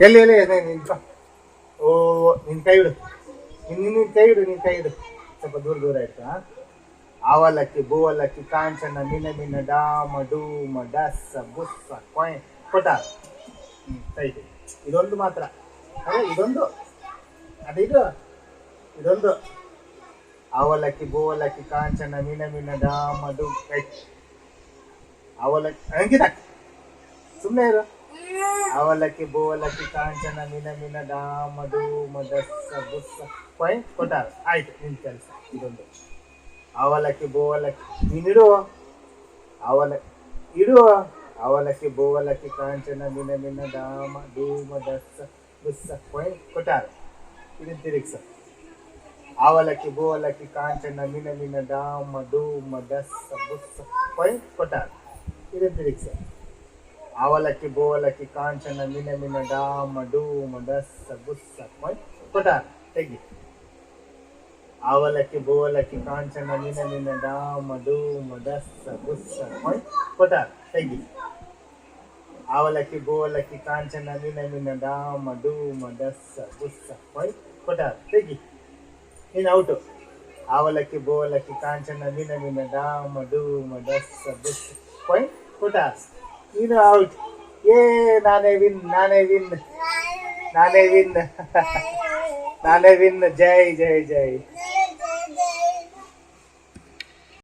ಎಲ್ಲಿ ಎಲ್ಲಿ ನಿಂತ್ಕೊ. ಓ ನಿನ್ ಕೈ ಇಡು, ನಿನ್ ಕೈ ಇಡು, ನಿನ್ ಕೈ ಇಡು. ಸ್ವಲ್ಪ ದೂರ ದೂರ ಆಯ್ತಾ. ಅವಲಕ್ಕಿ ಬೋಲಕ್ಕಿ ಕಾಂಚನ ಮಿನ ಮಿನ ಡಾಮ ಡೂಮ ಡಸ್ಸ ಬುಸ್ಸ ಕೊಯ್ ಕೊಟ. ಕೈ ಇಡು. ಇದೊಂದು ಮಾತ್ರ, ಅದೇ ಇದೊಂದು, ಅದೇ ಇದೊಂದು. ಅವಲಕ್ಕಿ ಬೋಲಕ್ಕಿ ಕಾಂಚನ ಮಿನ ಮಿನ ಡಾಮ ಡೂ ಕೈ. ಅವಲಕ್ಕಿ ಹಂಗಿದ ಸುಮ್ಮನೆ ಇರು. ಅವಲಕ್ಕಿ ಬೋಲಕ್ಕಿ ಕಾಂಚನ ಮಿನ ಮಿನ ಡಾಮ ಡೂಮ ಡಸ್ಸ ಬುಸ್ಸ ಕೊಯ್ ಕೊಟ್ಟಾರ. ಆಯ್ತು ನಿನ್ ಕೆಲಸ ಇದೊಂದು. ಅವಲಕ್ಕಿ ಬೋಲಕ್ಕಿ ನೀನಿಡುವ, ಇಡುವ. ಅವಲಕ್ಕಿ ಬೋಲಕ್ಕಿ ಕಾಂಚನ ಮಿನ ಮಿನ ಡಾಮ ಡೂಮ ಡಸ್ಸ ಬುಸ್ಸ ಕೊಯ್ ಕೊಟ್ಟಾರ. ಇದನ್ನ ತಿರುಗಿಸ. ಅವಲಕ್ಕಿ ಬೋಲಕ್ಕಿ ಕಾಂಚನ ಮಿನ ಮಿನ ಡಾಮ ಡೂಮ ಡಸ್ಸ ಬುಸ್ಸ ಕೊಯ್ ಕೊಟ್ಟಾರ. ಇದನ್ನ ತಿರುಗಿಸ. ಅವಲಕ್ಕಿ ಬೋಲಕ್ಕಿ ಕಾಂಚನ ಮಿನ ಮಿನ ಡಾಮ ಡೂಮ ಡಸ್ಸ ಬುಸ್ಸ ಕೊಯ್ ಕೊಟ್ಟಾರ. ತೆಗಿ. ಅವಲಕ್ಕಿ ಬೋಲಕ್ಕಿ ಕಾಂಚನ ಮಿನ ಮಿನ ಡಾಮ ಡೂಮ ಡಸ್ಸ ಬುಸ್ಸ ಕೊಯ್ ಕೊಟ್ಟಾರ. ತೆಗಿ. ಅವಲಕ್ಕಿ ಬೋಲಕ್ಕಿ ಕಾಂಚನ ಮಿನ ಮಿನ ಡಾಮ ಡೂಮ ಡಸ್ಸ ಬುಸ್ಸ ಕೊಯ್ ಕೊಟ್ಟಾರ. ತೆಗಿ. ನೀನು ಔಟು. ಅವಲಕ್ಕಿ ಬೋಲಕ್ಕಿ ಕಾಂಚನ ಮಿನ ಮಿನ ಡಾಮ ಡೂಮ ಡಸ್ಸ ಬುಸ್ಸ ಕೊಯ್ ಕೊಟ್ಟಾರ. ನೀನು ಔಟ್. ಏ ನಾನೇ ವಿನ್, ನಾನೇ ವಿನ್, ನಾನೇ ವಿನ್, ನಾನೇ ವಿನ್. ಜೈ ಜೈ ಜೈ.